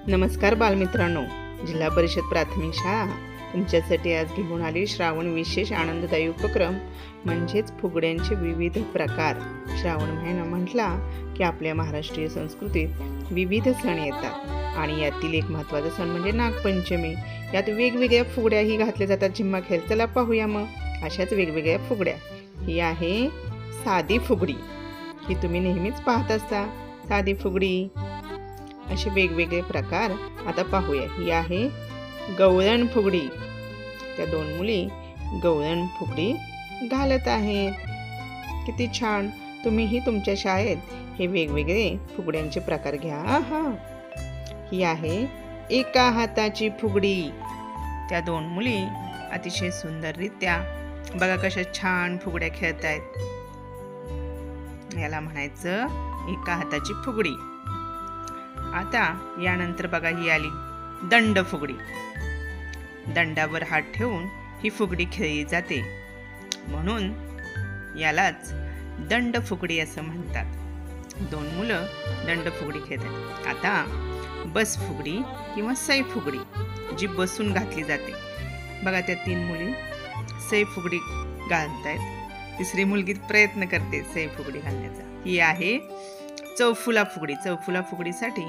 नमस्कार बालमित्रांनो, जिल्हा परिषद प्राथमिक शाळा तुमच्यासाठी आज घेऊन आली श्रावण विशेष आनंददायी उपक्रम म्हणजेच फुगड्यांचे विविध प्रकार। श्रावण महिना म्हटला की आपल्या महाराष्ट्रीय संस्कृतीत विविध सण येतात आणि यातील एक महत्त्वाचा सण म्हणजे नागपंचमी। यात वेगवेगळ्या फुगड्याही घातल्या जातात झिम्मा खेळ। चला पाहूया मग अशाच वेगवेगळ्या फुगड्या। ही आहे साधी फुगडी, ही तुम्ही नेहमीच पाहत असता साधी फुगडी। असे वेगवेगळे प्रकार आता पाहूया। ही आहे गवळण फुगडी, त्या दोन मुली गवळण फुगडी घालत आहेत। किती छान! तुम्हीही तुमच्या शाळेत हे वेगवेगळे फुगड्यांचे प्रकार घ्या। ही आहे एका हाताची फुगडी, त्या दोन मुली अतिशय सुंदररित्या बघा कशा छान फुगड्या खेळत आहेत। याला म्हणायचं एका हाताची फुगडी। आता यानंतर बघा ही आली दंड फुगडी। दंडावर हात ठेवून ही फुगडी खेळली जाते, म्हणून यालाच दंड फुगडी असं म्हणतात। दोन मुलं दंड फुगडी खेळतात। आता बस फुगडी किंवा सै फुगडी, जी बसून घातली जाते। बघा त्या तीन मुली सै फुगडी घालतायत, तिसरी मुलगी प्रयत्न करते सै फुगडी घालण्याचा। ही आहे चौफुला फुगडी। चौफुला फुगडीसाठी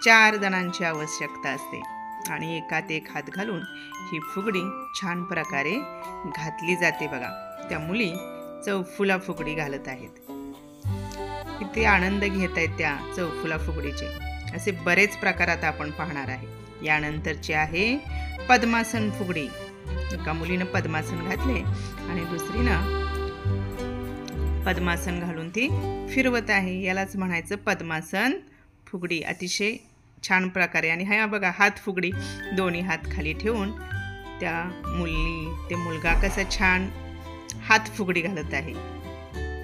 4 जणांची आवश्यकता असते आणि एकात एक हात घालून ही फुगडी छान प्रकारे घातली जाते। बघा त्या मुली चौफुला फुगडी घालत आहेत, किती आनंद घेत आहेत त्या चौफुला फुगडीचे। असे बरेच प्रकार आता आपण पाहणार आहे। यानंतरची आहे पद्मासन फुगडी। एका मुलीनं पद्मासन घातले आणि दुसरीनं पद्मासन घालून ती फिरवत आहे, यालाच म्हणायचं पद्मासन फुगडी। अतिशय छान प्रकारे। आणि हा बघा हात फुगडी, दोन्ही हात खाली ठेवून त्या ते मुलगा कसा छान हात फुगडी घालत आहे,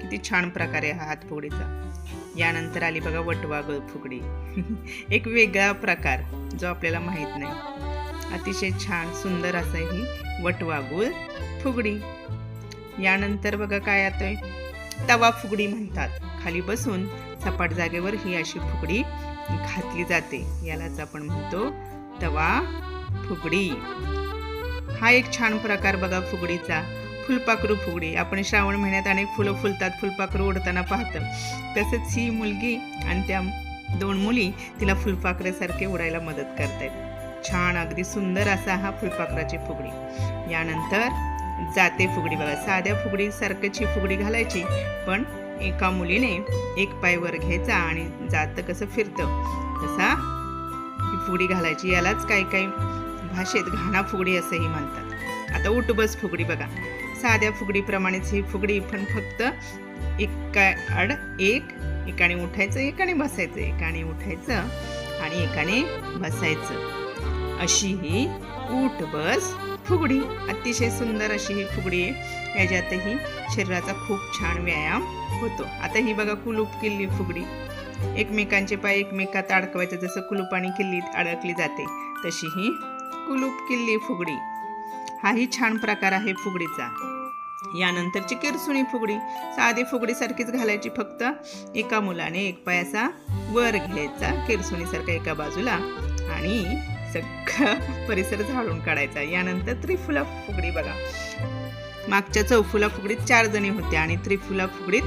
किती छान प्रकारे हा हात फुगडीचा। यानंतर आली बघा वटवाघूळ फुगडी एक वेगळा प्रकार जो आपल्याला माहित नाही। अतिशय छान सुंदर असं ही वटवाघूळ फुगडी। यानंतर बघा काय येतोय तवा फुगडी म्हणतात। खाली बसून सपाट जागेवर ही अशी फुगडी घातली जाते, यालाच आपण म्हणतो तवा फुगडी। हा एक छान प्रकार बघा फुगडीचा। फुलपाखरू फुगडी, आपण श्रावण महिन्यात अनेक फुलं फुलतात, फुलपाखरू उडताना पाहतो, तसंच ही मुलगी आणि त्या दोन मुली तिला फुलपाखरासारखे उडायला मदत करतायत। छान अगदी सुंदर असा हा फुलपाखराची फुगडी। यानंतर जाते फुगडी। बघा साध्या फुगडी सारखीच ही फुगडी घालायची, पण एका मुलीने एक पाय वर घ्यायचा आणि जातं कसं फिरतं तसा ही फुगडी घालायची। यालाच काही काही भाषेत घाणा फुगडी असंही म्हणतात। आता उठबस फुगडी बघा, साध्या फुगडीप्रमाणेच ही फुगडी, पण फक्त एकाआड एक, एकाने उठायचं एकाने बसायचं, एकाने उठायचं आणि एकाने बसायचं, अशी ही उठबस फुगडी। अतिशय सुंदर अशी ही फुगडी आहे, याच्यातही शरीराचा खूप छान व्यायाम होतो। आता ही बघा कुलूप किल्ली फुगडी। एकमेकांचे पाय एकमेकात अडकवायचे, जसं कुलूप आणि किल्लीत अडकली जाते तशी ही कुलूप किल्ली फुगडी। हाही छान प्रकार आहे फुगडीचा। यानंतरची किरसुणी फुगडी, साधी फुगडी सारखीच घालायची, फक्त एका मुलाने एक पाय असा वर घ्यायचा किरसुणीसारखा एका बाजूला आणि सगळा परिसर झाडून काढायचा। यानंतर त्रिफुला फुगडी बघा, मागच्या चौफुला फुगडीत 4 जणी होत्या आणि त्रिफुला फुगडीत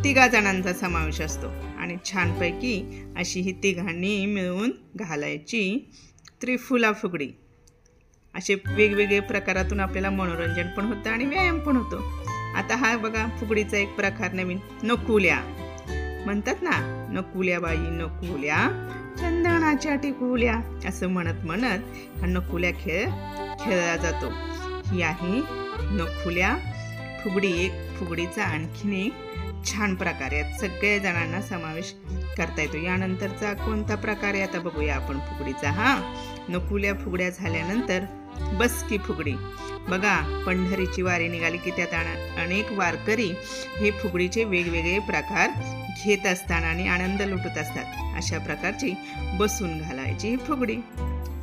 3 जणांचा समावेश असतो आणि छानपैकी अशी ही 3घांनी मिळून घालायची त्रिफुला फुगडी। असे वेगवेगळे प्रकारातून आपल्याला मनोरंजन पण होतं आणि व्यायाम पण होतो। आता हा बघा फुगडीचा एक प्रकार नवीन नकुल्या म्हणतात ना, नकुल्या बाई नकुल्या चंदनाच्या टिकुल्या, असं म्हणत म्हणत हा नकुल्या खेळ खेळला जातो। ही आहे नकुल्या फुगडी, एक फुगडीचा आणखीन एक छान प्रकार, यात सगळ्या जणांना समावेश करता येतो। यानंतरचा कोणता प्रकार आहे आता बघूया आपण फुगडीचा। हा नकुल्या फुगड्या झाल्यानंतर बसकी फुगडी बघा, पंढरीची वारी निघाली की त्यात अनेक वारकरी हे फुगडीचे वेगवेगळे प्रकार घेत असतात आणि आनंद लुटत असतात। अशा प्रकारची बसून घालायची ही फुगडी।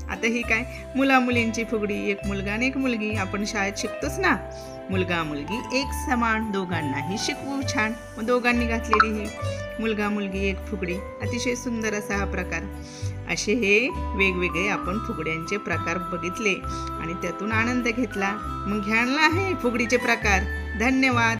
आता ही काय मुला मुलींची फुगडी, एक मुलगा आणि एक मुलगी। आपण शाळेत शिकतोच ना, मुलगा मुलगी एक समान, दोघांनाही शिकवू छान। मग दोघांनी घातलेली ही मुलगा मुलगी एक फुगडी, अतिशय सुंदर असा हा प्रकार. असे हे वेगवेगळे आपण फुगड्यांचे प्रकार बघितले आणि त्यातून आनंद घेतला. मग घ्यायला आहे फुगडीचे प्रकार. धन्यवाद.